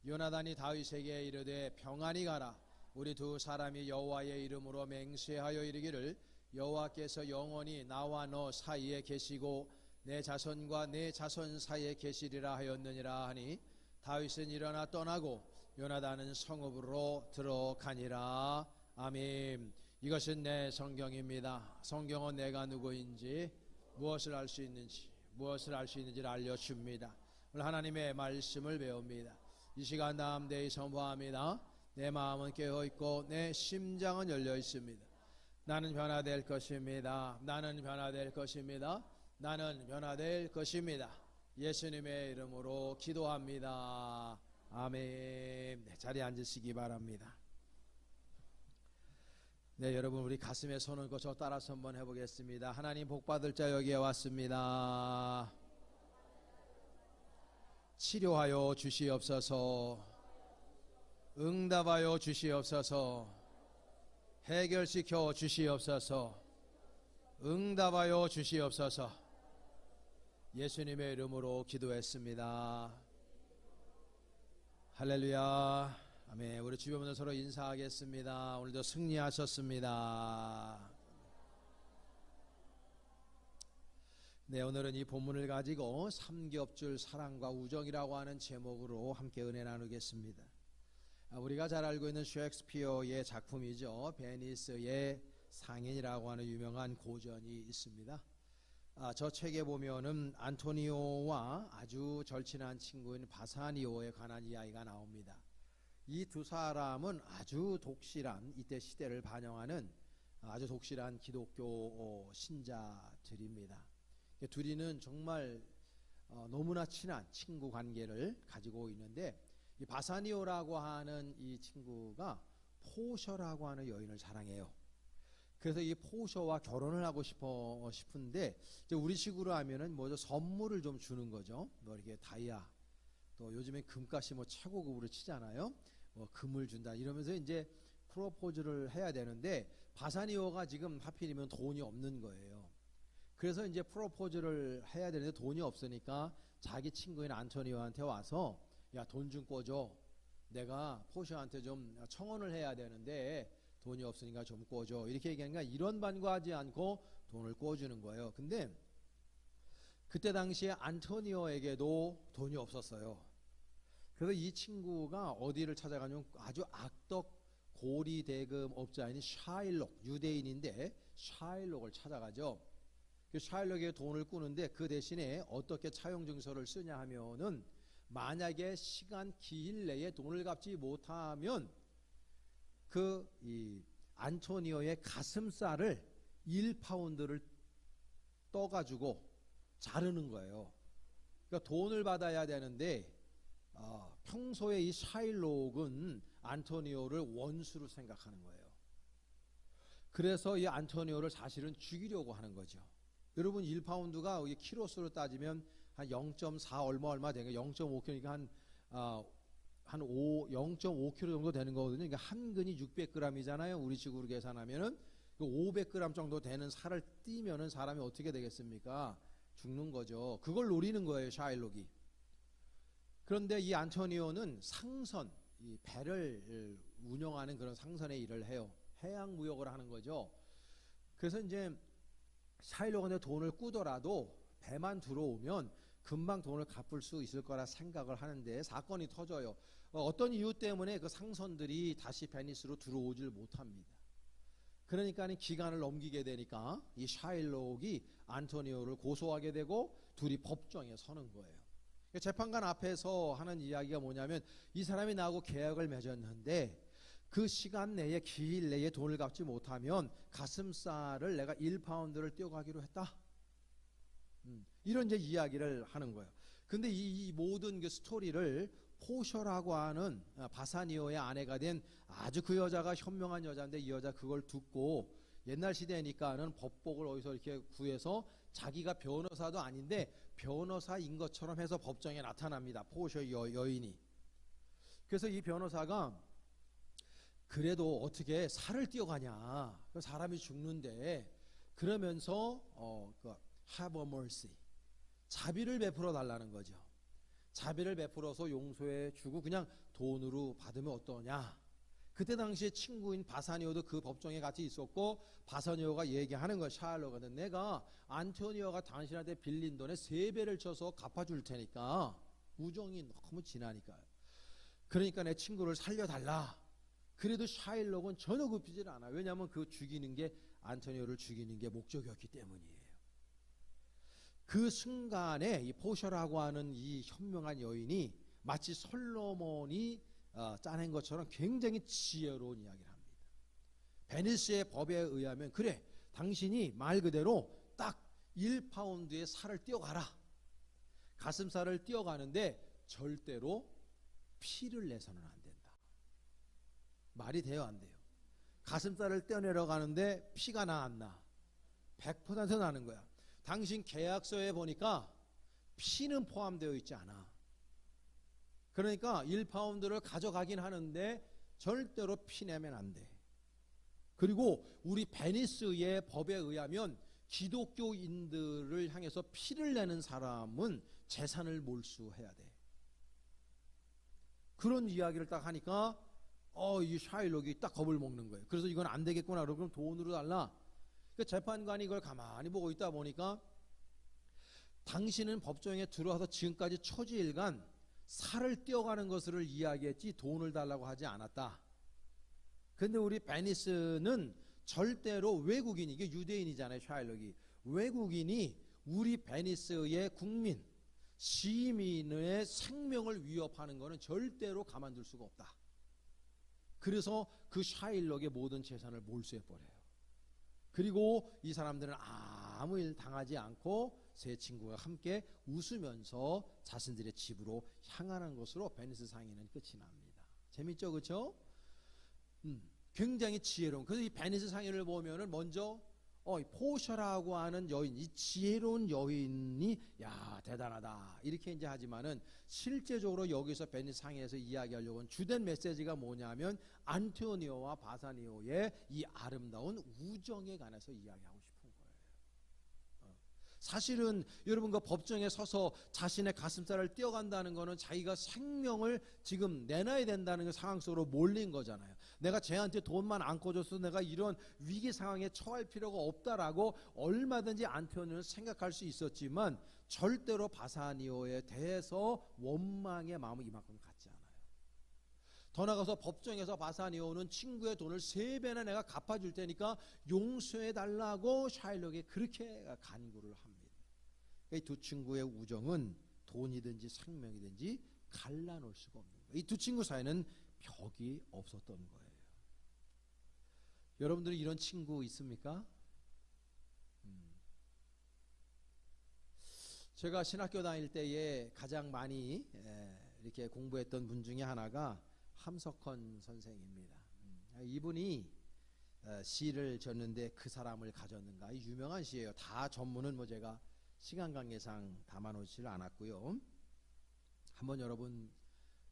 요나단이 다윗에게 이르되 평안히 가라. 우리 두 사람이 여호와의 이름으로 맹세하여 이르기를 여호와께서 영원히 나와 너 사이에 계시고 내 자손과 내 자손 사이에 계시리라 하였느니라 하니 다윗은 일어나 떠나고 요나단은 성읍으로 들어가니라. 아멘. 이것은 내 성경입니다. 성경은 내가 누구인지 무엇을 알 수 있는지 무엇을 알 수 있는지를 알려줍니다. 오늘 하나님의 말씀을 배웁니다. 이 시간 담대히 선포합니다. 내 마음은 깨어있고 내 심장은 열려 있습니다. 나는 변화될 것입니다. 나는 변화될 것입니다. 나는 변화될 것입니다. 예수님의 이름으로 기도합니다. 아멘. 네, 자리에 앉으시기 바랍니다. 네, 여러분 우리 가슴에 손을 얹고 저 따라서 한번 해보겠습니다. 하나님 복받을 자 여기에 왔습니다. 치료하여 주시옵소서. 응답하여 주시옵소서. 해결시켜 주시옵소서. 응답하여 주시옵소서. 예수님의 이름으로 기도했습니다. 할렐루야. 아멘. 우리 주변분들 서로 인사하겠습니다. 오늘도 승리하셨습니다. 네, 오늘은 이 본문을 가지고 삼겹줄 사랑과 우정이라고 하는 제목으로 함께 은혜 나누겠습니다. 우리가 잘 알고 있는 셰익스피어의 작품이죠. 베니스의 상인이라고 하는 유명한 고전이 있습니다. 저 책에 보면은 안토니오와 아주 절친한 친구인 바사니오에 관한 이야기가 나옵니다. 이 두 사람은 아주 독실한 이때 시대를 반영하는 아주 독실한 기독교 신자들입니다. 둘이는 정말 너무나 친한 친구 관계를 가지고 있는데 이 바사니오라고 하는 이 친구가 포셔라고 하는 여인을 사랑해요. 그래서 이 포셔와 결혼을 하고 싶은데 이제 우리식으로 하면은 뭐죠? 선물을 좀 주는 거죠. 뭐 이렇게 다이아, 또 요즘에 금값이 뭐 최고급으로 치잖아요. 뭐 금을 준다 이러면서 이제 프로포즈를 해야 되는데 바사니오가 지금 하필이면 돈이 없는 거예요. 그래서 이제 프로포즈를 해야 되는데 돈이 없으니까 자기 친구인 안토니오한테 와서 야, 돈 좀 꿔줘. 내가 포셔한테 좀 청혼을 해야 되는데 돈이 없으니까 좀 꿔줘. 이렇게 얘기하니까 이런 반구하지 않고 돈을 꿔주는 거예요. 근데 그때 당시에 안토니오에게도 돈이 없었어요. 그래서 이 친구가 어디를 찾아가냐면 아주 악덕 고리 대금 업자인 샤일록, 유대인인데 샤일록을 찾아가죠. 그 샤일록에 돈을 꾸는데 그 대신에 어떻게 차용 증서를 쓰냐 하면은 만약에 시간 기일 내에 돈을 갚지 못하면 이 안토니오의 가슴살을 1파운드를 떠가지고 자르는 거예요. 그러니까 돈을 받아야 되는데 평소에 이 샤일록은 안토니오를 원수로 생각하는 거예요. 그래서 이 안토니오를 사실은 죽이려고 하는 거죠. 여러분 1파운드가 키로수로 따지면 한 0.4 얼마 되는 거 0.5kg니까 한 0.5kg 정도 되는 거거든요. 그러니까 한 근이 600g이잖아요. 우리식으로 계산하면은 500g 정도 되는 살을 띄면은 사람이 어떻게 되겠습니까? 죽는 거죠. 그걸 노리는 거예요, 샤일록이. 그런데 이 안토니오는 상선, 이 배를 운영하는 그런 상선의 일을 해요. 해양 무역을 하는 거죠. 그래서 이제 샤일록한테 돈을 꾸더라도 배만 들어오면 금방 돈을 갚을 수 있을 거라 생각을 하는데 사건이 터져요. 어떤 이유 때문에 그 상선들이 다시 베니스로 들어오질 못합니다. 그러니까 기간을 넘기게 되니까 이 샤일록이 안토니오를 고소하게 되고 둘이 법정에 서는 거예요. 재판관 앞에서 하는 이야기가 뭐냐면 이 사람이 나하고 계약을 맺었는데 그 시간 내에 기일 내에 돈을 갚지 못하면 가슴살을 내가 1파운드를 떼어가기로 했다. 이런 이제 이야기를 하는 거예요. 근데 이 모든 그 스토리를 포셔라고 하는 바사니오의 아내가 된 아주 그 여자가 현명한 여자인데 이 여자 그걸 듣고 옛날 시대니까는 법복을 어디서 이렇게 구해서 자기가 변호사도 아닌데 변호사인 것처럼 해서 법정에 나타납니다. 포셔 여인이. 그래서 이 변호사가 그래도 어떻게 살을 띄어가냐. 사람이 죽는데 그러면서 have a mercy. 자비를 베풀어 달라는 거죠. 자비를 베풀어서 용서해 주고 그냥 돈으로 받으면 어떠냐. 그때 당시에 친구인 바사니오도 그 법정에 같이 있었고, 바사니오가 얘기하는 거야. 샤일록한테, 내가 안토니오가 당신한테 빌린 돈의 3배를 쳐서 갚아줄 테니까, 우정이 너무 진하니까요. 그러니까 내 친구를 살려달라. 그래도 샤일록은 전혀 굽히질 않아. 왜냐하면 그 죽이는 게, 안토니오를 죽이는 게 목적이었기 때문이에요. 그 순간에 이 포셔라고 하는 이 현명한 여인이 마치 솔로몬이 짜낸 것처럼 굉장히 지혜로운 이야기를 합니다. 베니스의 법에 의하면, 그래, 당신이 말 그대로 딱 1파운드의 살을 띄어가라. 가슴살을 띄어가는데 절대로 피를 내서는 안 된다. 말이 돼요, 안 돼요? 가슴살을 떼어내려가는데 피가 나, 안 나? 100% 나는 거야. 당신 계약서에 보니까 피는 포함되어 있지 않아. 그러니까 1파운드를 가져가긴 하는데 절대로 피 내면 안 돼. 그리고 우리 베니스의 법에 의하면 기독교인들을 향해서 피를 내는 사람은 재산을 몰수해야 돼. 그런 이야기를 딱 하니까 이 샤일록이 딱 겁을 먹는 거예요. 그래서 이건 안 되겠구나. 그럼 돈으로 달라. 그 재판관이 이걸 가만히 보고 있다 보니까, 당신은 법정에 들어와서 지금까지 초지일간 살을 띄어가는 것을 이야기했지 돈을 달라고 하지 않았다. 근데 우리 베니스는 절대로 외국인이, 이게 유대인이잖아요, 샤일록이. 외국인이 우리 베니스의 국민, 시민의 생명을 위협하는 것은 절대로 가만둘 수가 없다. 그래서 그 샤일록의 모든 재산을 몰수해버려요. 그리고 이 사람들은 아무 일 당하지 않고 세 친구가 함께 웃으면서 자신들의 집으로 향하는 것으로 베니스 상인은 끝이 납니다. 재밌죠, 그렇죠? 굉장히 지혜로운. 그래서 이 베니스 상인을 보면은 먼저 포셔라고 하는 여인, 이 지혜로운 여인이 야 대단하다 이렇게 이제 하지만은, 실제적으로 여기서 베니스 상인에서 이야기하려고 하는 주된 메시지가 뭐냐면 안토니오와 바사니오의 이 아름다운 우정에 관해서 이야기하고 싶은 거예요. 사실은 여러분, 그 법정에 서서 자신의 가슴살을 띄어간다는 거는 자기가 생명을 지금 내놔야 된다는 그 상황 속으로 몰린 거잖아요. 내가 쟤한테 돈만 안 꿔줘서 내가 이런 위기 상황에 처할 필요가 없다라고 얼마든지 안토니오는 생각할 수 있었지만, 절대로 바사니오에 대해서 원망의 마음은 이만큼 갖지 않아요. 더 나가서 법정에서 바사니오는 친구의 돈을 3배나 내가 갚아줄 테니까 용서해달라고 샤일록에 그렇게 간구를 합니다. 이 두 친구의 우정은 돈이든지 생명이든지 갈라놓을 수가 없는 거예요. 이 두 친구 사이는 벽이 없었던 거예요. 여러분들은 이런 친구 있습니까? 제가 신학교 다닐 때에 가장 많이 이렇게 공부했던 분 중에 하나가 함석헌 선생입니다. 이분이 시를 졌는데 그 사람을 가졌는가, 유명한 시예요. 다 전문은 뭐 제가 시간 관계상 담아놓지를 않았고요. 한번 여러분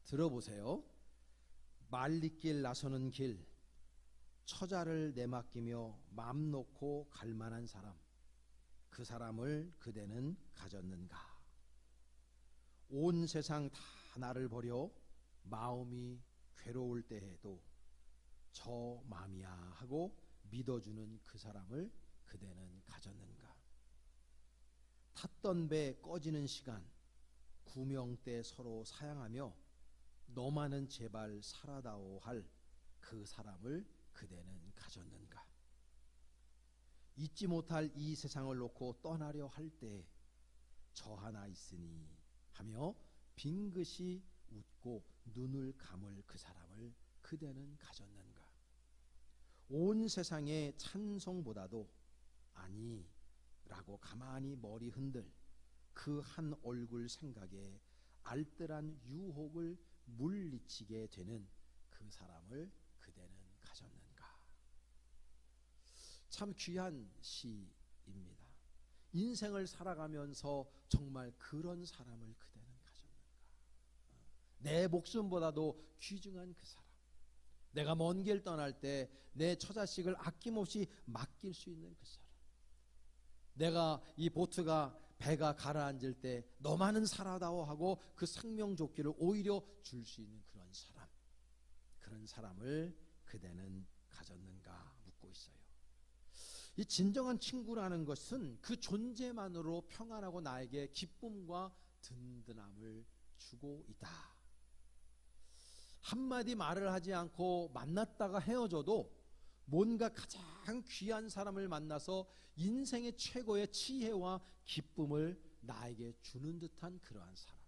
들어보세요. 말리길 나서는 길, 처자를 내맡기며 맘 놓고 갈 만한 사람, 그 사람을 그대는 가졌는가. 온 세상 다 나를 버려 마음이 괴로울 때에도 저 맘이야 하고 믿어주는 그 사람을 그대는 가졌는가. 탔던 배 꺼지는 시간, 구명 때 서로 사양하며 너만은 제발 살아다오 할 그 사람을 그대는 가졌는가. 잊지 못할 이 세상을 놓고 떠나려 할 때 저 하나 있으니 하며 빙긋이 웃고 눈을 감을 그 사람을 그대는 가졌는가. 온 세상의 찬송보다도 아니 라고 가만히 머리 흔들 그 한 얼굴 생각에 알뜰한 유혹을 물리치게 되는 그 사람을 그대는 가졌는가. 참 귀한 시입니다. 인생을 살아가면서 정말 그런 사람을 그대는 가졌는가. 내 목숨보다도 귀중한 그 사람, 내가 먼 길 떠날 때 내 처자식을 아낌없이 맡길 수 있는 그 사람, 내가 이 보트가 배가 가라앉을 때 너만은 살아다오 하고 그 생명조끼를 오히려 줄 수 있는 그런 사람을 그대는 가졌는가 묻고 있어요. 이 진정한 친구라는 것은 그 존재만으로 평안하고 나에게 기쁨과 든든함을 주고 있다. 한마디 말을 하지 않고 만났다가 헤어져도 뭔가 가장 귀한 사람을 만나서 인생의 최고의 지혜와 기쁨을 나에게 주는 듯한 그러한 사람,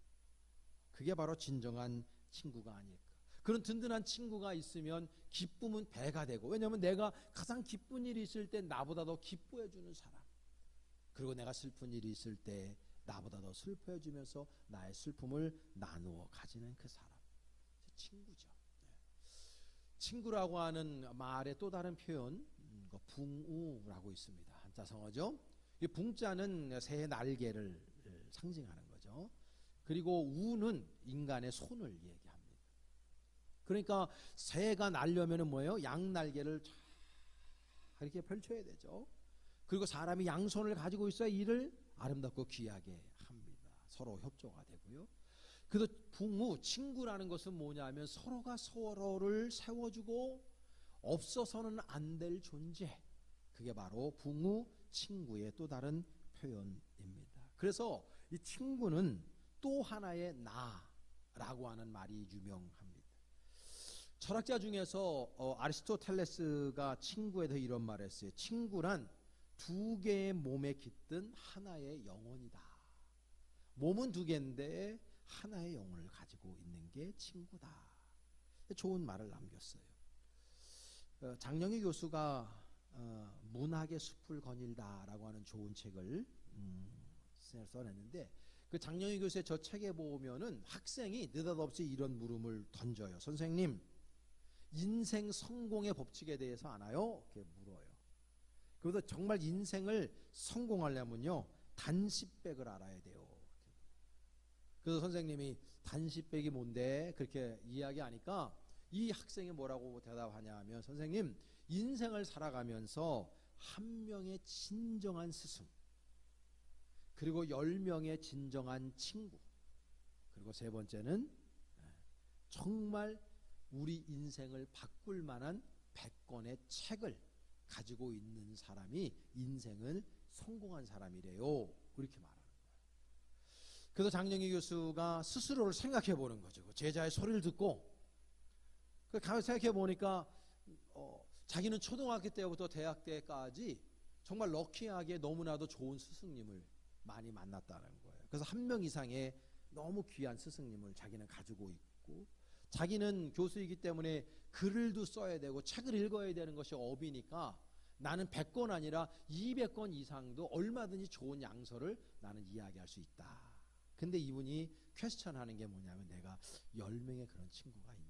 그게 바로 진정한 친구가 아닐까. 그런 든든한 친구가 있으면 기쁨은 배가 되고, 왜냐하면 내가 가장 기쁜 일이 있을 때 나보다 더 기뻐해 주는 사람, 그리고 내가 슬픈 일이 있을 때 나보다 더 슬퍼해 주면서 나의 슬픔을 나누어 가지는 그 사람, 친구죠. 친구라고 하는 말의 또 다른 표현, 붕우라고 있습니다. 한자성어죠. 이 붕자는 새의 날개를 상징하는 거죠. 그리고 우는 인간의 손을 얘기합니다. 그러니까 새가 날려면은 뭐예요? 양날개를 이렇게 펼쳐야 되죠. 그리고 사람이 양손을 가지고 있어야 일을 아름답고 귀하게 합니다. 서로 협조가 되고요. 그래서 붕우, 친구라는 것은 뭐냐면 서로가 서로를 세워주고 없어서는 안 될 존재, 그게 바로 붕우, 친구의 또 다른 표현입니다. 그래서 이 친구는 또 하나의 나라고 하는 말이 유명합니다. 철학자 중에서 아리스토텔레스가 친구에 대해 이런 말을 했어요. 친구란 두 개의 몸에 깃든 하나의 영혼이다. 몸은 두 개인데 하나의 영혼을 가지고 있는 게 친구다. 좋은 말을 남겼어요. 장영희 교수가 문학의 숲을 거닐다라고 하는 좋은 책을 써냈는데, 그 장영희 교수의 저 책에 보면은 학생이 느닷없이 이런 물음을 던져요. 선생님, 인생 성공의 법칙에 대해서 아나요? 이렇게 물어요. 그래서 정말 인생을 성공하려면요, 단십백을 알아야 돼요. 그래서 선생님이 단십백이 뭔데 그렇게 이야기하니까 이 학생이 뭐라고 대답하냐 하면, 선생님, 인생을 살아가면서 한 명의 진정한 스승, 그리고 10명의 진정한 친구, 그리고 세 번째는 정말 우리 인생을 바꿀 만한 100권의 책을 가지고 있는 사람이 인생을 성공한 사람이래요. 그렇게 말하는 거예요. 그래서 장영희 교수가 스스로를 생각해 보는 거죠. 제자의 소리를 듣고 가만히 생각해 보니까 자기는 초등학교 때부터 대학 때까지 정말 럭키하게 너무나도 좋은 스승님을 많이 만났다는 거예요. 그래서 한 명 이상의 너무 귀한 스승님을 자기는 가지고 있고, 자기는 교수이기 때문에 글을도 써야 되고 책을 읽어야 되는 것이 업이니까 나는 100권 아니라 200권 이상도 얼마든지 좋은 양서를 나는 이야기할 수 있다. 근데 이분이 퀘스천하는 게 뭐냐면, 내가 10명의 그런 친구가 있나?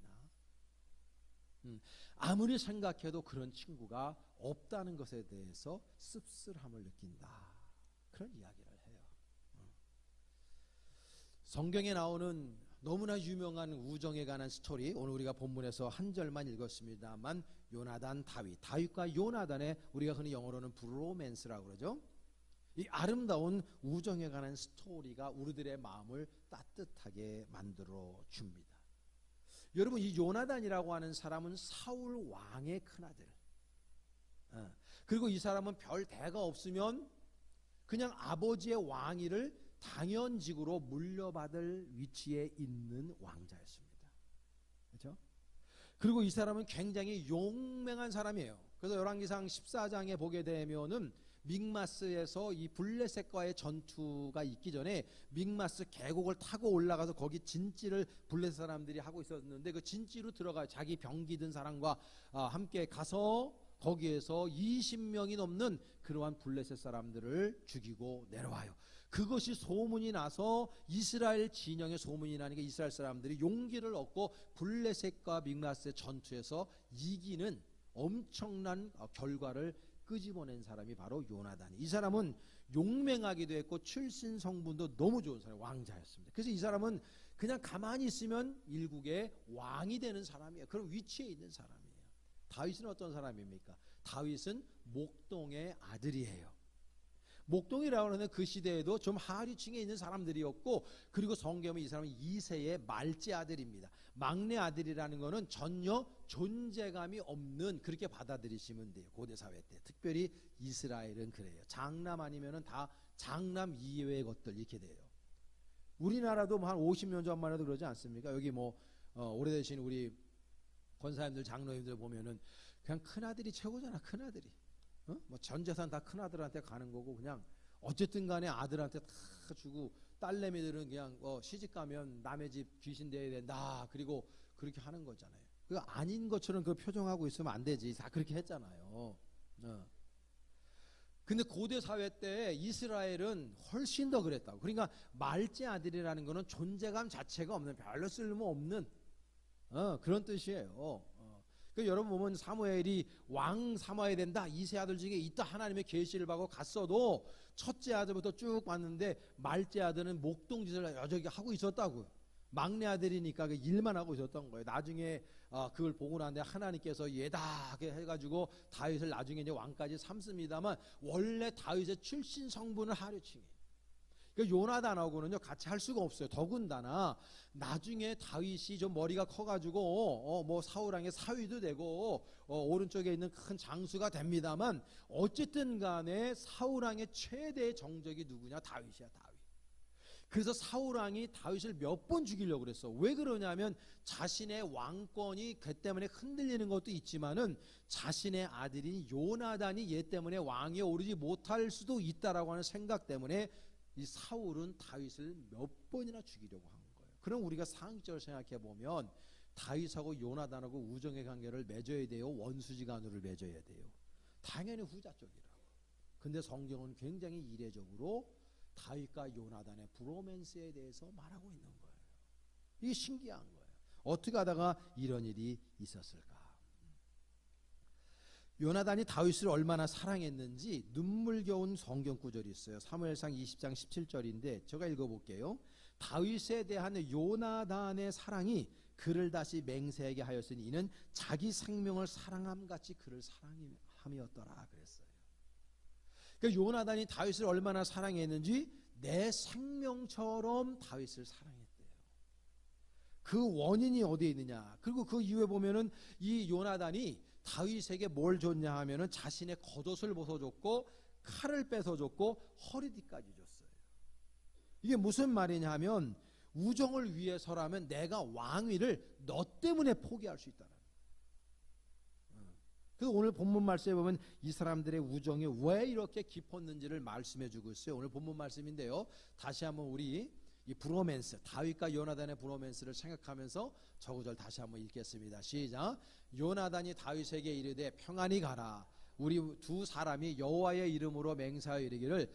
아무리 생각해도 그런 친구가 없다는 것에 대해서 씁쓸함을 느낀다. 그런 이야기를 해요. 성경에 나오는 너무나 유명한 우정에 관한 스토리, 오늘 우리가 본문에서 한 절만 읽었습니다만, 요나단, 다윗과 요나단의, 우리가 흔히 영어로는 브로맨스라고 그러죠. 이 아름다운 우정에 관한 스토리가 우리들의 마음을 따뜻하게 만들어 줍니다. 여러분, 이 요나단이라고 하는 사람은 사울 왕의 큰아들, 그리고 이 사람은 별 대가 없으면 그냥 아버지의 왕위를 당연직으로 물려받을 위치에 있는 왕자였습니다. 그렇죠? 그리고 이 사람은 굉장히 용맹한 사람이에요. 그래서 열왕기상 14장에 보게 되면은 믹마스에서 이 블레셋과의 전투가 있기 전에 믹마스 계곡을 타고 올라가서 거기 진지를 블레셋 사람들이 하고 있었는데, 그 진지로 들어가 자기 병기 든 사람과 함께 가서 거기에서 20명이 넘는 그러한 블레셋 사람들을 죽이고 내려와요. 그것이 소문이 나서 이스라엘 진영의 소문이 나니까 이스라엘 사람들이 용기를 얻고 블레셋과 믹마스의 전투에서 이기는 엄청난 결과를 끄집어낸 사람이 바로 요나단. 이 사람은 용맹하기도 했고 출신 성분도 너무 좋은 사람, 왕자였습니다. 그래서 이 사람은 그냥 가만히 있으면 일국의 왕이 되는 사람이에요. 그런 위치에 있는 사람이에요. 다윗은 어떤 사람입니까? 다윗은 목동의 아들이에요. 목동이라고 하는 그 시대에도 좀 하류층에 있는 사람들이었고, 그리고 성경에 이 사람은 이새의 말째 아들입니다. 막내 아들이라는 거는 전혀 존재감이 없는, 그렇게 받아들이시면 돼요. 고대 사회 때. 특별히 이스라엘은 그래요. 장남 아니면은 다 장남 이외의 것들 이렇게 돼요. 우리나라도 한 50년 전만 해도 그러지 않습니까? 여기 오래되신 우리 권사님들, 장로님들 보면은 그냥 큰아들이 최고잖아. 큰아들이. 전 재산 다 큰아들한테 가는 거고, 그냥 어쨌든 간에 아들한테 다 주고, 딸내미들은 그냥 시집 가면 남의 집 귀신 돼야 된다. 그리고 그렇게 하는 거잖아요. 그 아닌 것처럼 그 표정하고 있으면 안 되지. 다 그렇게 했잖아요. 근데 고대 사회 때 이스라엘은 훨씬 더 그랬다고. 그러니까 말째 아들이라는 거는 존재감 자체가 없는, 별로 쓸모없는 그런 뜻이에요. 여러분 보면 사무엘이 왕 삼아야 된다, 이세 아들 중에 있다 하나님의 계시를 받고 갔어도 첫째 아들부터 쭉 왔는데 말째 아들은 목동짓을 여전히 하고 있었다고요. 막내 아들이니까 그 일만 하고 있었던 거예요. 나중에 그걸 보고 나는데 하나님께서 예다하게 해가지고 다윗을 나중에 이제 왕까지 삼습니다만, 원래 다윗의 출신 성분은 하류층이에요. 그러니까 요나단하고는요 같이 할 수가 없어요. 더군다나 나중에 다윗이 좀 머리가 커가지고 사울 왕의 사위도 되고 오른쪽에 있는 큰 장수가 됩니다만, 어쨌든 간에 사울 왕의 최대 정적이 누구냐? 다윗이야, 다윗. 그래서 사울 왕이 다윗을 몇 번 죽이려고 그랬어. 왜 그러냐면 자신의 왕권이 걔 때문에 흔들리는 것도 있지만은, 자신의 아들인 요나단이 얘 때문에 왕위에 오르지 못할 수도 있다라고 하는 생각 때문에 이 사울은 다윗을 몇 번이나 죽이려고 한 거예요. 그럼 우리가 상식적으로 생각해 보면 다윗하고 요나단하고 우정의 관계를 맺어야 돼요? 원수지간으로 맺어야 돼요? 당연히 후자 쪽이라고. 근데 성경은 굉장히 이례적으로 다윗과 요나단의 브로맨스에 대해서 말하고 있는 거예요. 이게 신기한 거예요. 어떻게 하다가 이런 일이 있었을까? 요나단이 다윗을 얼마나 사랑했는지 눈물겨운 성경 구절이 있어요. 사무엘상 20장 17절인데 제가 읽어볼게요. 다윗에 대한 요나단의 사랑이 그를 다시 맹세하게 하였으니 이는 자기 생명을 사랑함같이 그를 사랑함이었더라 그랬어요. 그러니까 요나단이 다윗을 얼마나 사랑했는지 내 생명처럼 다윗을 사랑했대요. 그 원인이 어디에 있느냐? 그리고 그 이후에 보면은 이 요나단이 다윗에게 뭘 줬냐 하면은 자신의 겉옷을 벗어줬고 칼을 뺏어줬고 허리띠까지 줬어요. 이게 무슨 말이냐 하면, 우정을 위해서라면 내가 왕위를 너 때문에 포기할 수 있다는. 그래서 오늘 본문 말씀에 보면 이 사람들의 우정이 왜 이렇게 깊었는지를 말씀해 주고 있어요. 오늘 본문 말씀인데요. 다시 한번 우리 이 브로맨스, 다윗과 요나단의 브로맨스를 생각하면서 저 구절 다시 한번 읽겠습니다. 시작. 요나단이 다윗에게 이르되 평안히 가라. 우리 두 사람이 여호와의 이름으로 맹세하여 이르기를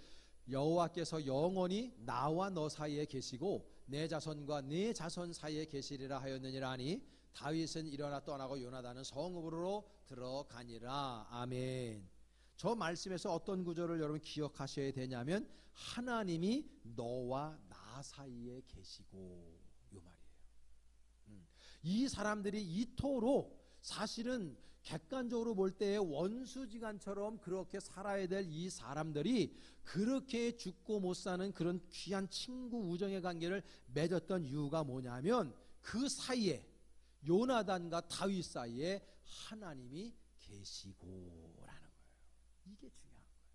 여호와께서 영원히 나와 너 사이에 계시고 내 자손과 네 자손 사이에 계시리라 하였느니라 하니 다윗은 일어나 떠나고 요나단은 성읍으로 들어가니라. 아멘. 저 말씀에서 어떤 구절을 여러분 기억하셔야 되냐면, 하나님이 너와 나 사이에 계시고, 이 말이에요. 이 사람들이 이토록 사실은 객관적으로 볼 때의 원수지간처럼 그렇게 살아야 될 이 사람들이 그렇게 죽고 못 사는 그런 귀한 친구 우정의 관계를 맺었던 이유가 뭐냐면, 그 사이에 요나단과 다윗 사이에 하나님이 계시고라는 거예요. 이게 중요한 거예요.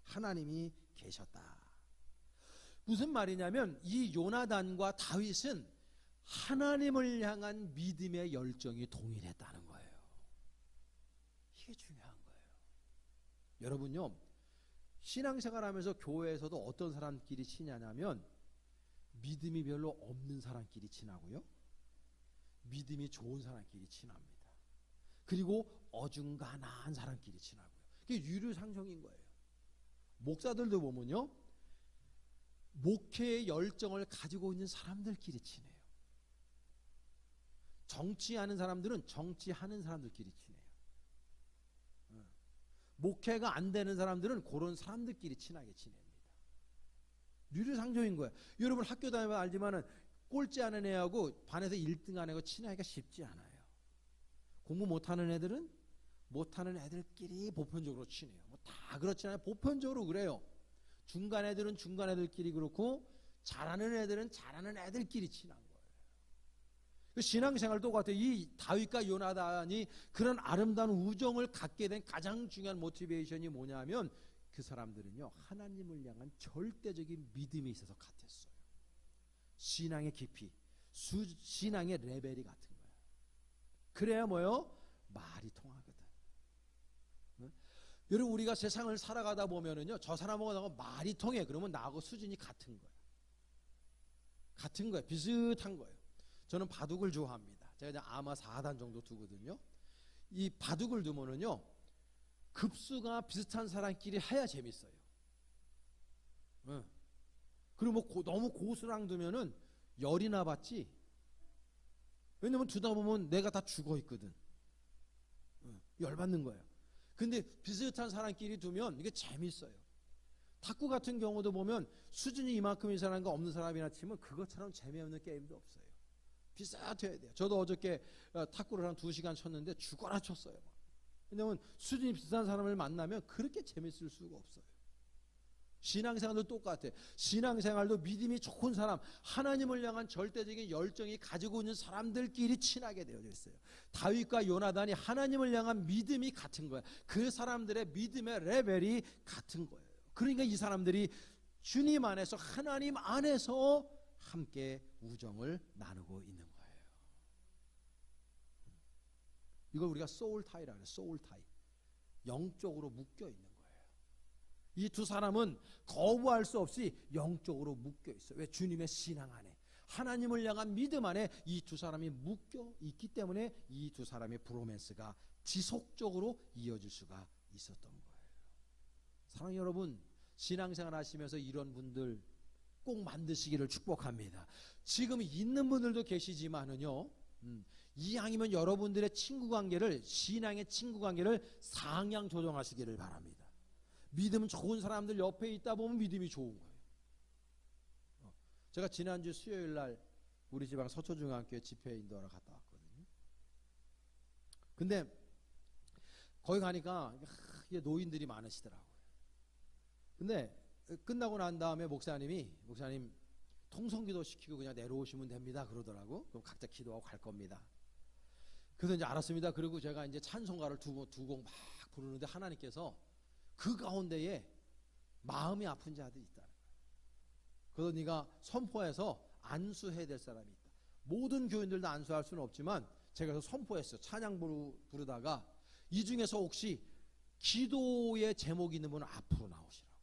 하나님이 계셨다. 무슨 말이냐면 이 요나단과 다윗은 하나님을 향한 믿음의 열정이 동일했다는 거예요. 이게 중요한 거예요. 여러분요, 신앙생활하면서 교회에서도 어떤 사람끼리 친하냐면 믿음이 별로 없는 사람끼리 친하고요, 믿음이 좋은 사람끼리 친합니다. 그리고 어중간한 사람끼리 친하고요. 그게 유류상종인 거예요. 목사들도 보면요, 목회의 열정을 가지고 있는 사람들끼리 친해요. 정치하는 사람들은 정치하는 사람들끼리 친해요. 목회가 안 되는 사람들은 그런 사람들끼리 친하게 지냅니다. 유류상종인 거예요. 여러분 학교 다니면 알지만은 꼴찌 하는 애하고 반에서 1등 하는 애하고 친하기가 쉽지 않아요. 공부 못하는 애들은 못하는 애들끼리 보편적으로 친해요. 뭐 다 그렇지 않아요. 보편적으로 그래요. 중간 애들은 중간 애들끼리 그렇고 잘하는 애들은 잘하는 애들끼리 친한 거예요. 그 신앙생활도 똑같아요. 이 다윗과 요나단이 그런 아름다운 우정을 갖게 된 가장 중요한 모티베이션이 뭐냐면 그 사람들은요, 하나님을 향한 절대적인 믿음이 있어서 같았어요. 신앙의 깊이, 신앙의 레벨이 같은 거예요. 그래야 뭐요? 말이 통하거든. 응? 여러분, 우리가 세상을 살아가다 보면은요, 저 사람하고 말이 통해. 그러면 나하고 수준이 같은 거예요. 같은 거예요. 비슷한 거예요. 저는 바둑을 좋아합니다. 제가 이제 아마 4단 정도 두거든요. 이 바둑을 두면은요, 급수가 비슷한 사람끼리 해야 재밌어요. 응. 그리고 뭐 너무 고수랑 두면은 열이나 받지. 왜냐면 두다 보면 내가 다 죽어 있거든. 응. 열 받는 거예요. 근데 비슷한 사람끼리 두면 이게 재밌어요. 탁구 같은 경우도 보면 수준이 이만큼인 사람과 없는 사람이나 치면 그것처럼 재미없는 게임도 없어요. 비슷해야 돼요. 저도 어저께 탁구를 한 2시간 쳤는데 죽어라 쳤어요. 왜냐면 수준이 비슷한 사람을 만나면 그렇게 재밌을 수가 없어요. 신앙생활도 똑같아요. 신앙생활도 믿음이 좋은 사람, 하나님을 향한 절대적인 열정이 가지고 있는 사람들끼리 친하게 되어져 있어요. 다윗과 요나단이 하나님을 향한 믿음이 같은 거예요. 그 사람들의 믿음의 레벨이 같은 거예요. 그러니까 이 사람들이 주님 안에서, 하나님 안에서 함께 우정을 나누고 있는 거예요. 이걸 우리가 소울 타이라고 해요. 소울 타이. 영적으로 묶여 있는 거예요. 이 두 사람은 거부할 수 없이 영적으로 묶여 있어요. 왜? 주님의 신앙 안에, 하나님을 향한 믿음 안에 이 두 사람이 묶여 있기 때문에 이 두 사람의 브로맨스가 지속적으로 이어질 수가 있었던 거예요. 사랑하는 여러분, 신앙생활 하시면서 이런 분들 꼭 만드시기를 축복합니다. 지금 있는 분들도 계시지만은요, 이왕이면 여러분들의 친구관계를, 신앙의 친구관계를 상향 조정하시기를 바랍니다. 믿음 좋은 사람들 옆에 있다 보면 믿음이 좋은 거예요. 제가 지난주 수요일날 우리 지방 서초중앙교회 집회 인도하러 갔다 왔거든요. 근데 거기 가니까 노인들이 많으시더라고요. 근데 끝나고 난 다음에 목사님 통성기도 시키고 그냥 내려오시면 됩니다 그러더라고. 그럼 각자 기도하고 갈 겁니다. 그래서 이제 알았습니다. 그리고 제가 이제 찬송가를 두 곡 막 부르는데 하나님께서 그 가운데에 마음이 아픈 자들이 있다는 거예요. 그래서 네가 선포해서 안수해야 될 사람이 있다. 모든 교인들도 안수할 수는 없지만 제가 그래서 선포했어요. 찬양 부르다가 이 중에서 혹시 기도의 제목이 있는 분은 앞으로 나오시라고.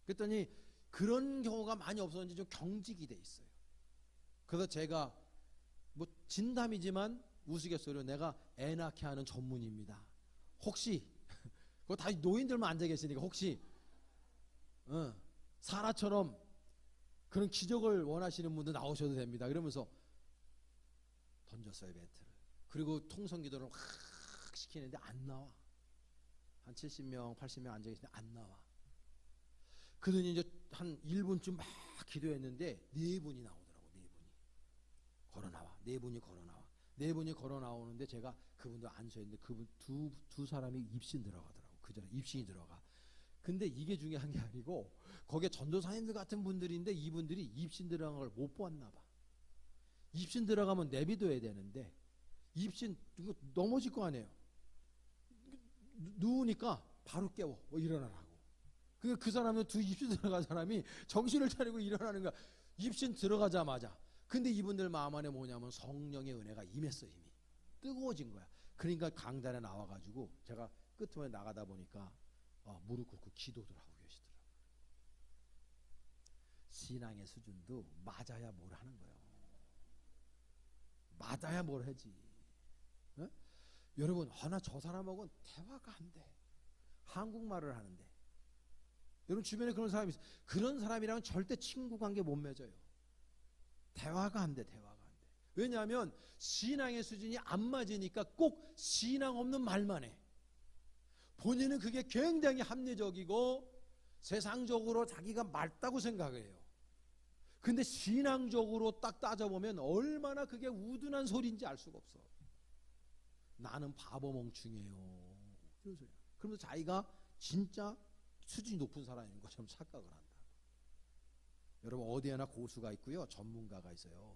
그랬더니 그런 경우가 많이 없었는지 좀 경직이 돼 있어요. 그래서 제가 뭐 진담이지만 우스갯소리로 내가 애 낳게 하는 전문입니다. 혹시 그거 다 노인들만 앉아 계시니까 혹시 사라처럼 그런 기적을 원하시는 분들 나오셔도 됩니다. 그러면서 던졌어요, 멘트를. 그리고 통성기도를 확 시키는데 안 나와. 한 70명 80명 앉아 계시는데 안 나와. 그러더니 이제 한 1분쯤 막 기도했는데 4분이 나오더라고. 4분이 걸어 나와. 4분이 걸어 나와. 4분이 걸어 나오는데 제가 그분도 안수했는데 그분 두 사람이 입신 들어가더라고. 그 전에 입신이 들어가. 근데 이게 중요한 게 아니고 거기에 전도사님들 같은 분들인데 이분들이 입신 들어간 걸 못 보았나 봐. 입신 들어가면 내비둬야 되는데 입신 이거 넘어질 거 아니에요. 누우니까 바로 깨워. 일어나라고. 그 사람은 두 입신 들어간 사람이 정신을 차리고 일어나는 거야. 입신 들어가자마자. 근데 이분들 마음 안에 뭐냐면 성령의 은혜가 임했어. 힘이 뜨거워진 거야. 그러니까 강단에 나와가지고 제가 끝에 나가다 보니까 무릎 꿇고 기도들 하고 계시더라고요. 신앙의 수준도 맞아야 뭘 하는 거예요. 맞아야 뭘 하지. 네? 여러분, 나 저 사람하고는 대화가 안 돼. 한국말을 하는데. 여러분 주변에 그런 사람이 있어요. 그런 사람이랑 절대 친구 관계 못 맺어요. 대화가 안 돼. 대화가 안 돼. 왜냐하면 신앙의 수준이 안 맞으니까 꼭 신앙 없는 말만 해. 본인은 그게 굉장히 합리적이고 세상적으로 자기가 맞다고 생각해요. 근데 신앙적으로 딱 따져보면 얼마나 그게 우둔한 소리인지 알 수가 없어. 나는 바보 멍충이에요. 그러면서 자기가 진짜 수준이 높은 사람인 것처럼 착각을 한다. 여러분 어디에나 고수가 있고요, 전문가가 있어요.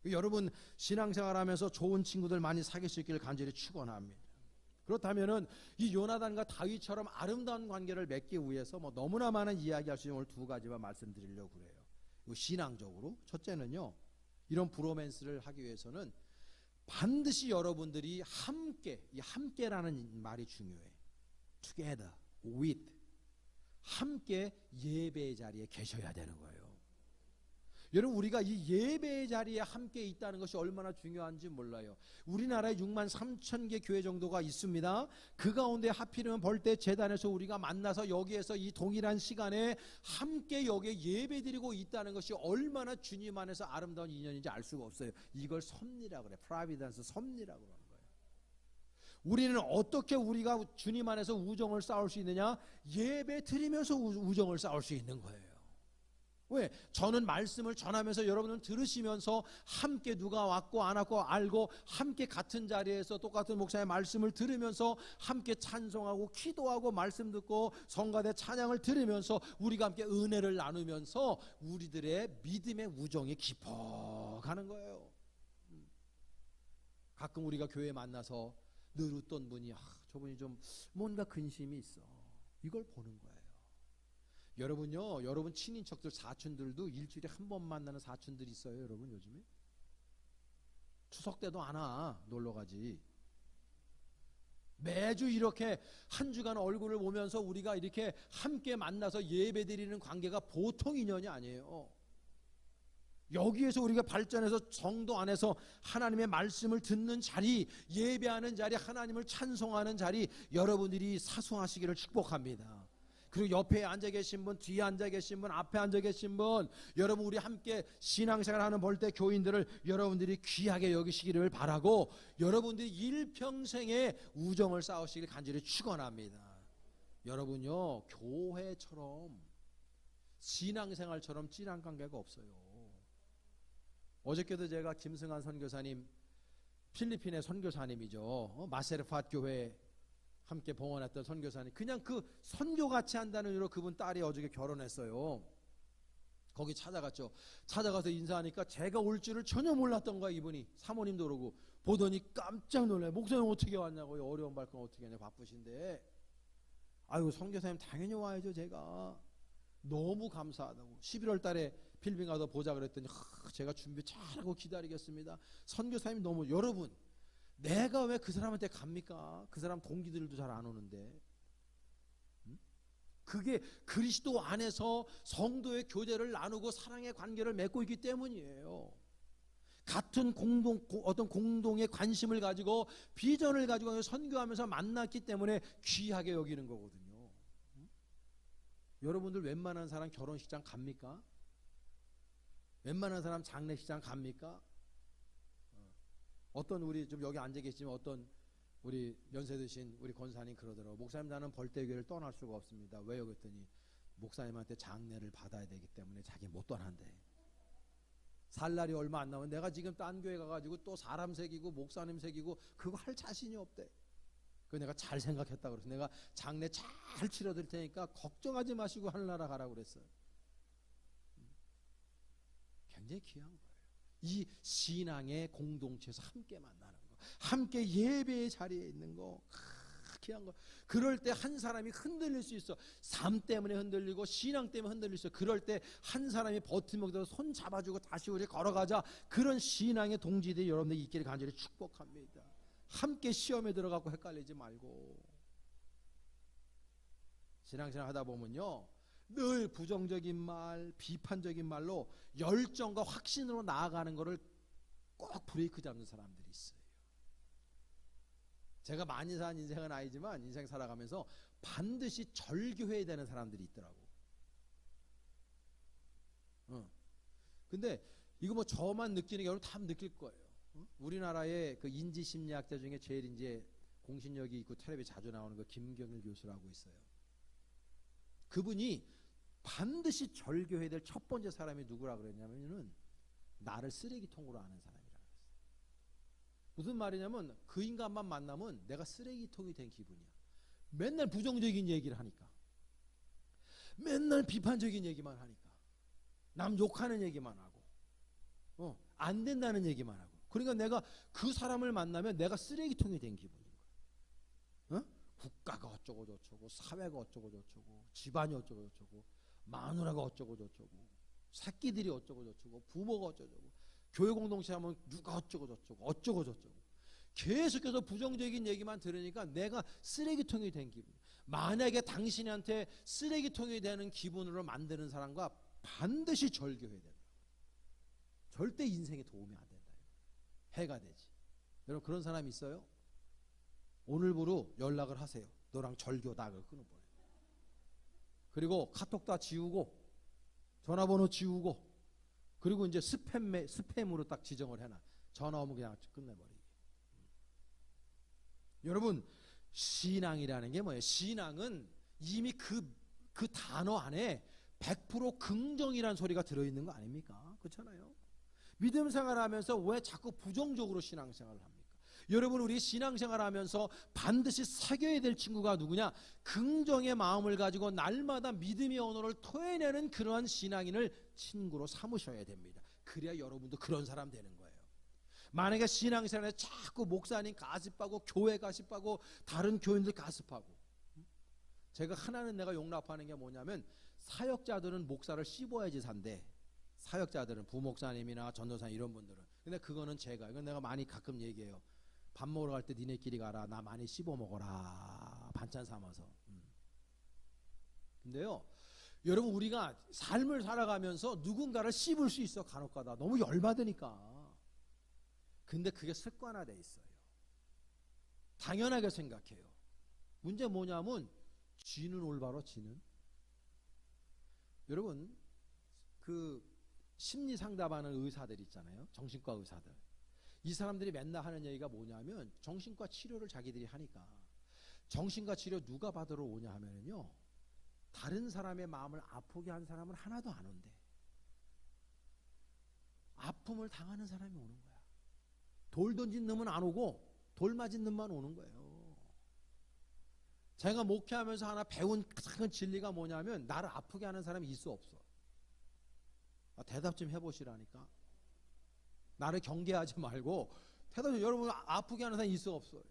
여러분 신앙생활하면서 좋은 친구들 많이 사귈 수 있기를 간절히 축원합니다. 그렇다면은 이 요나단과 다윗처럼 아름다운 관계를 맺기 위해서 뭐 너무나 많은 이야기할 수 있는 오늘 두 가지만 말씀드리려고 그래요. 신앙적으로 첫째는요, 이런 브로맨스를 하기 위해서는 반드시 여러분들이 함께, 이 함께라는 말이 중요해. together, with, 함께 예배의 자리에 계셔야 되는 거예요. 여러분 우리가 이 예배의 자리에 함께 있다는 것이 얼마나 중요한지 몰라요. 우리나라에 6만 3천 개 교회 정도가 있습니다. 그 가운데 하필이면 벌떼 재단에서 우리가 만나서 여기에서 이 동일한 시간에 함께 여기에 예배드리고 있다는 것이 얼마나 주님 안에서 아름다운 인연인지 알 수가 없어요. 이걸 섭리라고 그래. 프라비던스, 섭리라고 하는 거예요. 우리는 어떻게 우리가 주님 안에서 우정을 쌓을 수 있느냐? 예배 드리면서 우정을 쌓을 수 있는 거예요. 왜? 저는 말씀을 전하면서 여러분은 들으시면서 함께 누가 왔고 안 왔고 알고 함께 같은 자리에서 똑같은 목사의 말씀을 들으면서 함께 찬송하고 기도하고 말씀 듣고 성가대 찬양을 들으면서 우리가 함께 은혜를 나누면서 우리들의 믿음의 우정이 깊어가는 거예요. 가끔 우리가 교회에 만나서 늘 웃던 분이 저분이 좀 뭔가 근심이 있어. 이걸 보는 거예요. 여러분요, 여러분 친인척들 사촌들도 일주일에 한 번 만나는 사촌들이 있어요. 여러분 요즘에 추석 때도 안 와, 놀러 가지. 매주 이렇게 한 주간 얼굴을 보면서 우리가 이렇게 함께 만나서 예배드리는 관계가 보통 인연이 아니에요. 여기에서 우리가 발전해서 정도 안에서 하나님의 말씀을 듣는 자리, 예배하는 자리, 하나님을 찬송하는 자리, 여러분들이 사수하시기를 축복합니다. 그리고 옆에 앉아 계신 분, 뒤에 앉아 계신 분, 앞에 앉아 계신 분, 여러분 우리 함께 신앙생활하는 벌떼 교인들을 여러분들이 귀하게 여기시기를 바라고, 여러분들이 일평생의 우정을 쌓으시길 간절히 축원합니다. 여러분요, 교회처럼 신앙생활처럼 진한 관계가 없어요. 어저께도 제가 김승환 선교사님, 필리핀의 선교사님이죠. 마세르팟 교회 함께 봉헌했던 선교사님, 그냥 그 선교같이 한다는 이유로 그분 딸이 어저께 결혼했어요. 거기 찾아갔죠. 찾아가서 인사하니까 제가 올 줄을 전혀 몰랐던 거야. 이분이 사모님도 그러고 보더니 깜짝 놀라요. 목사님 어떻게 왔냐고요. 어려운 발권 어떻게 하냐, 바쁘신데. 아유 선교사님 당연히 와야죠. 제가 너무 감사하다고. 11월 달에 필리핀 가서 보자 그랬더니 제가 준비 잘하고 기다리겠습니다. 선교사님이 너무, 여러분 내가 왜 그 사람한테 갑니까? 그 사람 동기들도 잘 안 오는데. 그게 그리스도 안에서 성도의 교제를 나누고 사랑의 관계를 맺고 있기 때문이에요. 같은 어떤 공동의 관심을 가지고 비전을 가지고 선교하면서 만났기 때문에 귀하게 여기는 거거든요. 여러분들 웬만한 사람 결혼식장 갑니까? 웬만한 사람 장례식장 갑니까? 어떤 우리 좀 여기 앉아 계시면 어떤 우리 연세 드신 우리 권사님 그러더라고. 목사님 나는 벌떼교회를 떠날 수가 없습니다. 왜요? 그랬더니 목사님한테 장례를 받아야 되기 때문에 자기 못 떠난대. 살 날이 얼마 안 남은, 내가 지금 딴 교회 가가지고 또 사람 새기고 목사님 새기고 그거 할 자신이 없대. 그 내가 잘 생각했다 그래서 내가 장례 잘 치러드릴 테니까 걱정하지 마시고 하늘나라 가라고 그랬어요. 굉장히 귀한 거예요. 이 신앙의 공동체에서 함께 만나는 거, 함께 예배의 자리에 있는 거, 귀한 거. 그럴 때 한 사람이 흔들릴 수 있어. 삶 때문에 흔들리고 신앙 때문에 흔들릴 수 있어. 그럴 때 한 사람이 버티면서 손 잡아주고 다시 우리 걸어가자. 그런 신앙의 동지들이 여러분들이 있기를 간절히 축복합니다. 함께 시험에 들어가고 헷갈리지 말고. 신앙생활 하다 보면요, 늘 부정적인 말, 비판적인 말로 열정과 확신으로 나아가는 것을 꼭 브레이크 잡는 사람들이 있어요. 제가 많이 산 인생은 아니지만 인생 살아가면서 반드시 절교해야 되는 사람들이 있더라고. 근데 이거 뭐 저만 느끼는 게 여러분 다 느낄 거예요. 우리나라의 그 인지심리학자 중에 제일 이제 공신력이 있고 텔레비에 자주 나오는 거 김경일 교수라고 있어요. 그분이 반드시 절교해야 될 첫 번째 사람이 누구라 그랬냐면은 나를 쓰레기통으로 아는 사람이라 그랬어요. 무슨 말이냐면 그 인간만 만나면 내가 쓰레기통이 된 기분이야. 맨날 부정적인 얘기를 하니까. 맨날 비판적인 얘기만 하니까. 남 욕하는 얘기만 하고, 안 된다는 얘기만 하고. 그러니까 내가 그 사람을 만나면 내가 쓰레기통이 된 기분인 거야. 국가가 어쩌고 저쩌고, 사회가 어쩌고 저쩌고, 집안이 어쩌고 저쩌고, 마누라가 어쩌고 저쩌고, 새끼들이 어쩌고 저쩌고, 부모가 어쩌고 저쩌고, 교회 공동체 하면 누가 어쩌고 저쩌고, 어쩌고 저쩌고. 계속해서 부정적인 얘기만 들으니까 내가 쓰레기통이 된 기분. 만약에 당신한테 쓰레기통이 되는 기분으로 만드는 사람과 반드시 절교해야 된다. 절대 인생에 도움이 안 된다. 해가 되지. 여러분 그런 사람 있어요? 오늘부로 연락을 하세요. 너랑 절교다. 끊어버려. 그리고 카톡 다 지우고 전화번호 지우고 그리고 이제 스팸으로 딱 지정을 해놔. 전화 오면 그냥 끝내버리기. 여러분 신앙이라는 게 뭐예요? 신앙은 이미 그 단어 안에 100% 긍정이라는 소리가 들어있는 거 아닙니까? 그렇잖아요. 믿음 생활하면서 왜 자꾸 부정적으로 신앙생활을 합니까? 여러분 우리 신앙생활하면서 반드시 사귀어야 될 친구가 누구냐? 긍정의 마음을 가지고 날마다 믿음의 언어를 토해내는 그러한 신앙인을 친구로 삼으셔야 됩니다. 그래야 여러분도 그런 사람 되는 거예요. 만약에 신앙생활에 자꾸 목사님 가십하고 교회 가십하고 다른 교인들 가십하고, 제가 하나는 내가 용납하는 게 뭐냐면 사역자들은 목사를 씹어야지 산대. 사역자들은 부목사님이나 전도사님 이런 분들은. 근데 그거는 이건 내가 많이 가끔 얘기해요. 밥 먹으러 갈 때 니네끼리 가라. 나 많이 씹어 먹어라. 반찬 삼아서. 근데요 여러분 우리가 삶을 살아가면서 누군가를 씹을 수 있어. 간혹가다 너무 열받으니까. 근데 그게 습관화돼 있어요. 당연하게 생각해요. 문제 뭐냐면 쥐는 올바로 쥐는. 여러분 그 심리 상담하는 의사들 있잖아요. 정신과 의사들. 이 사람들이 맨날 하는 얘기가 뭐냐면 정신과 치료를 자기들이 하니까 정신과 치료 누가 받으러 오냐 하면요 다른 사람의 마음을 아프게 한 사람은 하나도 안 온대. 아픔을 당하는 사람이 오는 거야. 돌 던진 놈은 안 오고 돌 맞은 놈만 오는 거예요. 제가 목회하면서 하나 배운 큰 진리가 뭐냐면 나를 아프게 하는 사람이 있어 없어? 대답 좀 해보시라니까. 나를 경계하지 말고 대답 좀. 여러분 아프게 하는 사람이 있어 없어요?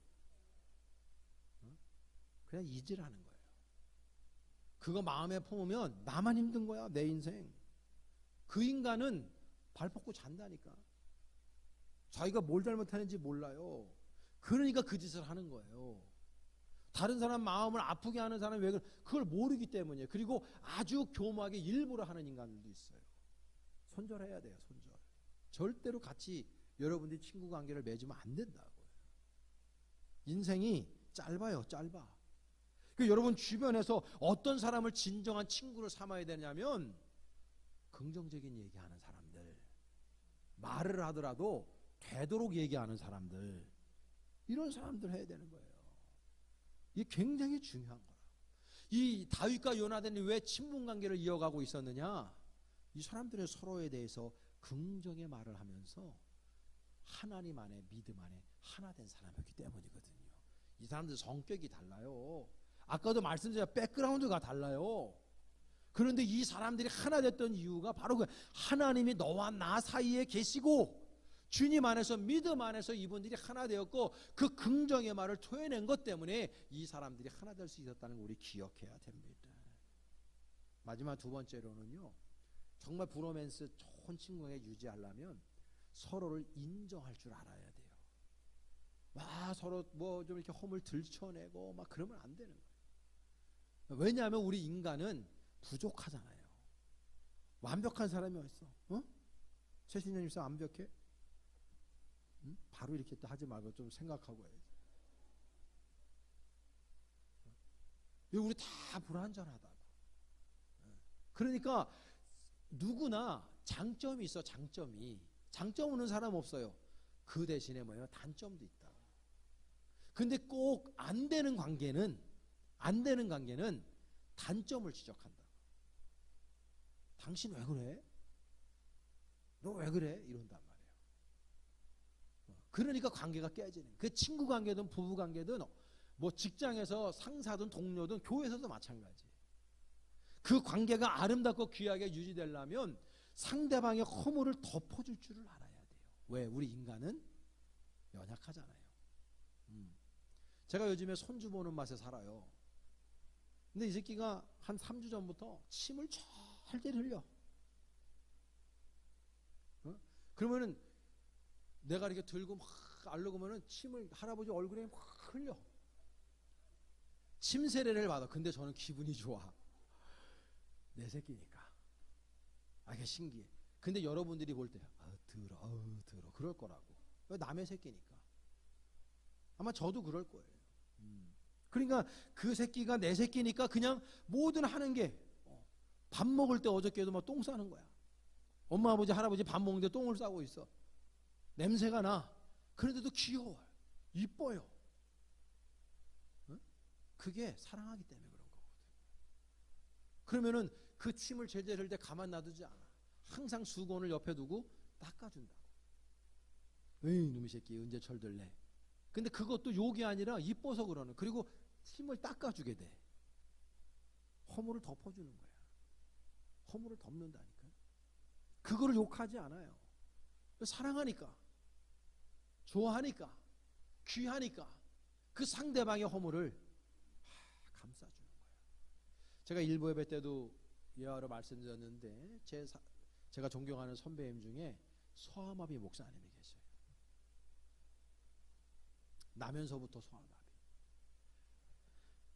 그냥 잊으라는 거예요. 그거 마음에 품으면 나만 힘든 거야. 내 인생. 그 인간은 발 뻗고 잔다니까. 자기가 뭘 잘못하는지 몰라요. 그러니까 그 짓을 하는 거예요. 다른 사람 마음을 아프게 하는 사람이 왜 그걸 모르기 때문이에요. 그리고 아주 교묘하게 일부러 하는 인간들도 있어요. 손절해야 돼요. 손절. 절대로 같이 여러분들이 친구 관계를 맺으면 안 된다고요. 인생이 짧아요. 짧아. 그러니까 여러분 주변에서 어떤 사람을 진정한 친구를 삼아야 되냐면 긍정적인 얘기하는 사람들, 말을 하더라도 되도록 얘기하는 사람들, 이런 사람들 해야 되는 거예요. 이게 굉장히 중요한 거라. 이 다윗과 요나단이 왜 친분 관계를 이어가고 있었느냐? 이 사람들의 서로에 대해서 긍정의 말을 하면서 하나님 안에 믿음 안에 하나 된 사람이었기 때문이거든요. 이 사람들 성격이 달라요. 아까도 말씀드렸지만 백그라운드가 달라요. 그런데 이 사람들이 하나 됐던 이유가 바로 그 하나님이 너와 나 사이에 계시고 주님 안에서 믿음 안에서 이분들이 하나 되었고 그 긍정의 말을 토해낸 것 때문에 이 사람들이 하나 될 수 있었다는 걸 우리 기억해야 됩니다. 마지막 두 번째로는요, 정말 브로맨스 좋은 친구에게 유지하려면 서로를 인정할 줄 알아야 돼요. 막 서로 뭐 좀 이렇게 험을 들춰내고 막 그러면 안 되는 거예요. 왜냐하면 우리 인간은 부족하잖아요. 완벽한 사람이 어딨어? 최신현 집사 완벽해? 바로 이렇게 또 하지 말고 좀 생각하고 해야지. 우리 다 불완전하다고. 그러니까 누구나 장점이 있어. 장점이. 장점 없는 사람 없어요. 그 대신에 뭐예요? 단점도 있다. 근데 꼭 안 되는 관계는 단점을 지적한다. 당신 왜 그래? 너 왜 그래? 이런단 말이에요. 그러니까 관계가 깨지는. 그 친구 관계든 부부 관계든 뭐 직장에서 상사든 동료든 교회에서도 마찬가지. 그 관계가 아름답고 귀하게 유지되려면 상대방의 허물을 덮어줄 줄을 알아야 돼요. 왜? 우리 인간은 연약하잖아요. 제가 요즘에 손주 보는 맛에 살아요. 근데 이 새끼가 한 3주 전부터 침을 절대 흘려. 그러면은 내가 이렇게 들고 막 알려고면은 침을 할아버지 얼굴에 막 흘려. 침 세례를 받아. 근데 저는 기분이 좋아. 내 새끼니까. 이게 신기해. 근데 여러분들이 볼 때 더러 그럴 거라고. 남의 새끼니까. 아마 저도 그럴 거예요. 그러니까 그 새끼가 내 새끼니까 그냥 뭐든 하는 게, 밥 먹을 때 어저께도 막 똥 싸는 거야. 엄마 아버지 할아버지 밥 먹는데 똥을 싸고 있어. 냄새가 나. 그런데도 귀여워요. 이뻐요. 그게 사랑하기 때문에 그런 거거든. 그러면은 그 침을 제대로 할 때 가만 놔두지 않아. 항상 수건을 옆에 두고 닦아준다고. 에이 놈의 새끼 언제 철들래. 근데 그것도 욕이 아니라 이뻐서 그러는. 그리고 침을 닦아주게 돼. 허물을 덮어주는 거야. 허물을 덮는다니까. 그거를 욕하지 않아요. 사랑하니까, 좋아하니까, 귀하니까 그 상대방의 허물을 감싸주는 거예요. 제가 일부 예배 때도 예화로 말씀드렸는데 제가 존경하는 선배님 중에 서하마비 목사님이 계셔요. 나면서부터 서하마비.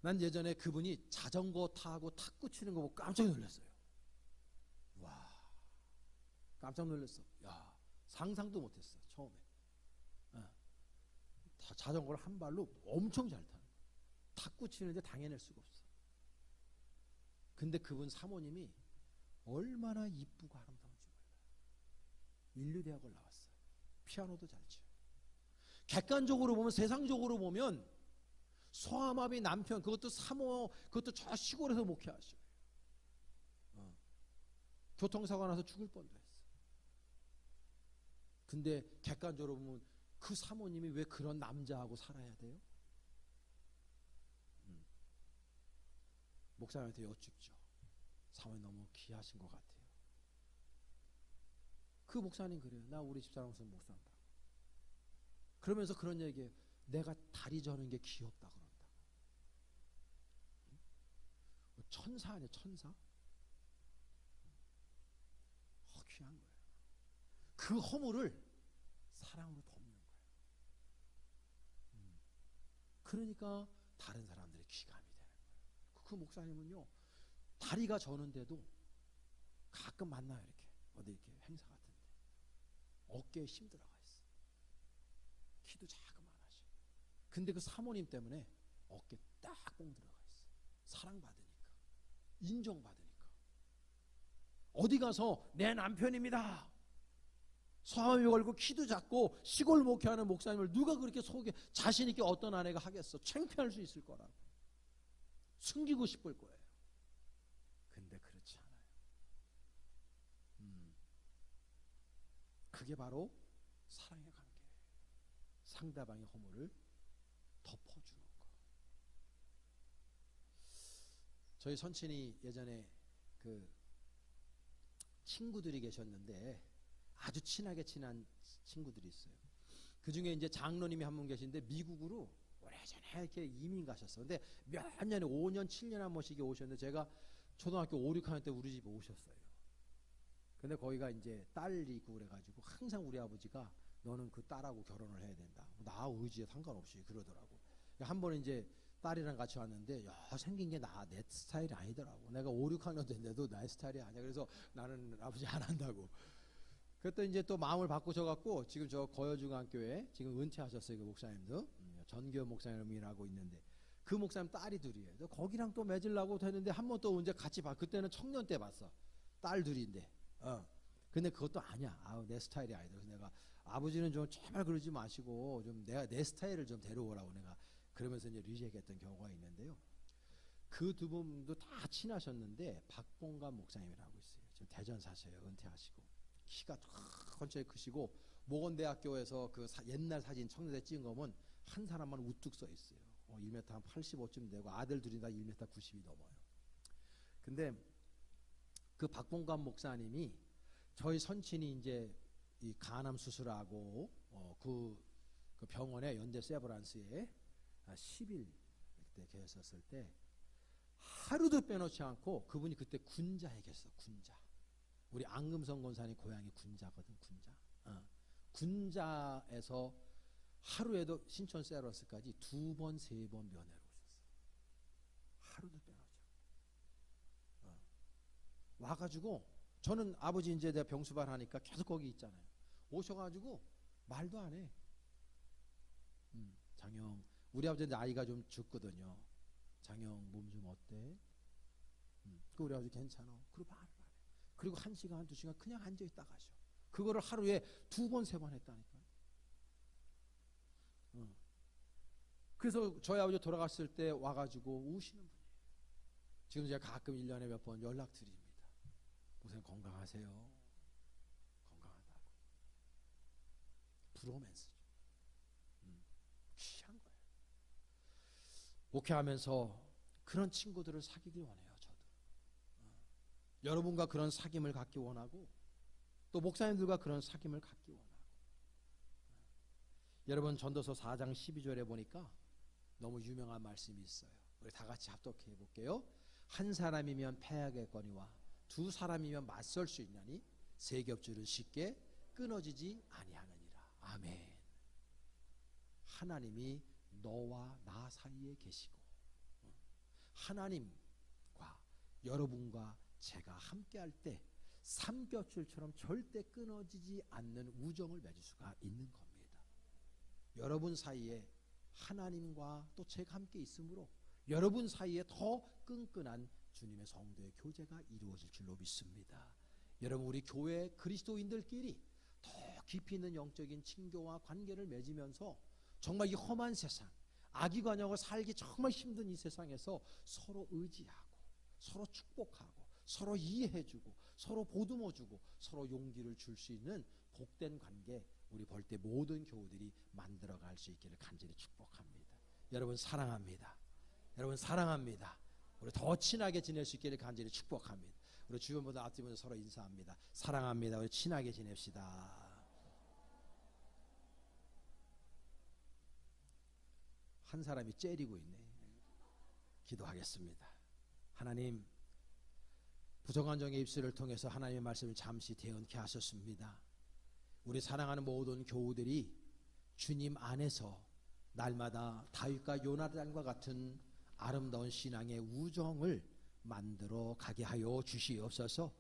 난 예전에 그분이 자전거 타고 탁구 치는 거 보고 깜짝 놀랐어요. 와, 깜짝 놀랐어. 야, 상상도 못했어 처음에. 자전거를 한 발로 엄청 잘 타는. 탁구 치는데 당해낼 수가 없어. 근데 그분 사모님이 얼마나 이쁘고 아름다운지 몰라요. 인류대학을 나왔어요. 피아노도 잘 쳐요. 객관적으로 보면, 세상적으로 보면 소아마비 남편, 그것도 사모, 그것도 저 시골에서 목회하셔요. 교통사고 나서 죽을 뻔도 했어. 근데 객관적으로 보면 그 사모님이 왜 그런 남자하고 살아야 돼요? 목사님한테 여쭙죠. 사모님 너무 귀하신 것 같아요. 그 목사님 그래요. 나 우리 집사람 무슨 목사인다. 그러면서 그런 얘기해요. 내가 다리 저는 게 귀엽다 그런다. 천사 아니야 천사? 귀한 거예요. 그 허물을 사랑으로 덮는 거예요. 그러니까 다른 사람들의 귀감이 되는 거예요. 그 목사님은요, 다리가 저는데도 가끔 만나요. 이렇게 어디 이렇게 행사 같은데 어깨에 힘 들어가 있어. 키도 자그만하시. 근데 그 사모님 때문에 어깨 딱 뽕 들어가 있어. 사랑받으니까, 인정받으니까. 어디 가서 내 남편입니다 성함이 걸고 키도 작고 시골 목회하는 목사님을 누가 그렇게 속에 자신 있게 어떤 아내가 하겠어. 창피할 수 있을 거라고. 숨기고 싶을 거예요. 근데 그렇지 않아요. 그게 바로 사랑의 관계예요. 상대방의 허물을 덮어주는 거. 저희 선친이 예전에 그 친구들이 계셨는데 아주 친하게 친한 친구들이 있어요. 그 중에 이제 장로님이 한 분 계신데 미국으로 오래전에 이렇게 이민 가셨어요. 근데 몇 년에 5년, 7년 한 번씩 오셨는데 제가 초등학교 5, 6학년 때 우리 집에 오셨어요. 근데 거기가 이제 딸이 있고 그래가지고 항상 우리 아버지가 너는 그 딸하고 결혼을 해야 된다. 나 의지에 상관없이 그러더라고. 한 번은 이제 딸이랑 같이 왔는데 야 생긴 게 내 스타일이 아니더라고. 내가 5, 6학년 됐는데도 나의 스타일이 아니야. 그래서 나는 아버지 안 한다고. 그랬더니 이제 또 마음을 바꾸셔갖고 지금 저 거여중학교에 지금 은퇴하셨어요. 그 목사님도 전교 목사님이라고 있는데 그 목사님 딸이 둘이에요. 거기랑 또 맺으려고 했는데 한 번 또 이제 같이 봐. 그때는 청년 때 봤어. 딸 둘인데. 근데 그것도 아니야. 내 스타일이 아니다. 그래서 내가 아버지는 좀 제발 그러지 마시고 좀 내 스타일을 좀 데려오라고 내가 그러면서 이제 리젝했던 경우가 있는데요. 그 두 분도 다 친하셨는데 박봉감 목사님이라고 있어요. 지금 대전 사셔요. 은퇴하시고 키가 컨체에 크시고 모건대학교에서 그 옛날 사진 청년대 찍은 거면 한 사람만 우뚝 서 있어요. 1m 한 85쯤 되고 아들 둘이 다 1m 90이 넘어요. 근데 그 박봉관 목사님이 저희 선친이 이제 이 간암 수술하고 그 병원에 연대 세브란스에 10일 그때 계셨을 때 하루도 빼놓지 않고 그분이 그때 군자에 계셨어. 군자. 우리 앙금성 권사님 고향이 군자거든. 군자. 군자에서 하루에도 신촌 세브란스까지 2번 3번 면회로 오셨어. 하루도 빼놓지 않고. 와가지고 저는 아버지 이제 내가 병수발 하니까 계속 거기 있잖아요. 오셔가지고 말도 안 해. 장영, 우리 아버지 나이가 좀 죽거든요. 장영 몸 좀 어때? 그 우리 아버지 괜찮아. 그리고 말을 안 해. 그리고 1시간 2시간 그냥 앉아있다 가셔. 그거를 하루에 2번 3번 했다니까요. 그래서 저희 아버지 돌아갔을 때 와가지고 우시는 분이에요. 지금 제가 가끔 1년에 몇 번 연락드립니다. 목사님 건강하세요. 건강하다고. 브로맨스죠. 귀한 거예요. 목회하면서 그런 친구들을 사귀길 원해요. 저도. 여러분과 그런 사귐을 갖기 원하고 또 목사님들과 그런 사귐을 갖기 원하고. 여러분 전도서 4장 12절에 보니까 너무 유명한 말씀이 있어요. 우리 다 같이 합독해 볼게요. 한 사람이면 패하겠거니와 두 사람이면 맞설 수 있나니 세 겹줄은 쉽게 끊어지지 아니하느니라. 아멘. 하나님이 너와 나 사이에 계시고 하나님과 여러분과 제가 함께할 때 삼겹줄처럼 절대 끊어지지 않는 우정을 맺을 수가 있는 겁니다. 여러분 사이에 하나님과 또 제가 함께 있으므로 여러분 사이에 더 끈끈한 주님의 성도의 교제가 이루어질 줄로 믿습니다. 여러분 우리 교회 그리스도인들끼리 더 깊이 있는 영적인 친교와 관계를 맺으면서 정말 이 험한 세상 아기관여가 살기 정말 힘든 이 세상에서 서로 의지하고 서로 축복하고 서로 이해해주고 서로 보듬어주고 서로 용기를 줄 수 있는 복된 관계 우리 벌떼 모든 교우들이 만들어갈 수 있기를 간절히 축복합니다. 여러분 사랑합니다. 여러분 사랑합니다. 우리 더 친하게 지낼 수 있기를 간절히 축복합니다. 우리 주변보다 앞뒤보다 서로 인사합니다. 사랑합니다. 우리 친하게 지냅시다. 한 사람이 째리고 있네. 기도하겠습니다. 하나님 부정한 정의 입술을 통해서 하나님의 말씀을 잠시 대언케 하셨습니다. 우리 사랑하는 모든 교우들이 주님 안에서 날마다 다윗과 요나단과 같은 아름다운 신앙의 우정을 만들어 가게 하여 주시옵소서.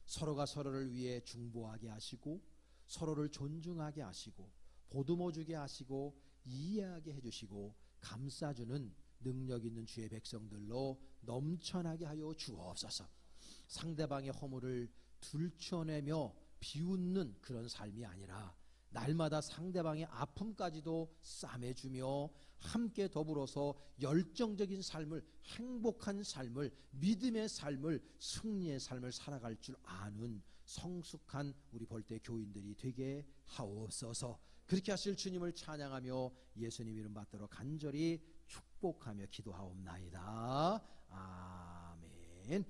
서로가 서로를 위해 중보하게 하시고 서로를 존중하게 하시고 보듬어 주게 하시고 이해하게 해주시고 감싸주는 능력 있는 주의 백성들로 넘쳐나게 하여 주옵소서. 상대방의 허물을 들춰내며 비웃는 그런 삶이 아니라 날마다 상대방의 아픔까지도 싸매주며 함께 더불어서 열정적인 삶을, 행복한 삶을, 믿음의 삶을, 승리의 삶을 살아갈 줄 아는 성숙한 우리 벌떼 교인들이 되게 하옵소서. 그렇게 하실 주님을 찬양하며 예수님 이름 받도록 간절히 축복하며 기도하옵나이다. 아멘.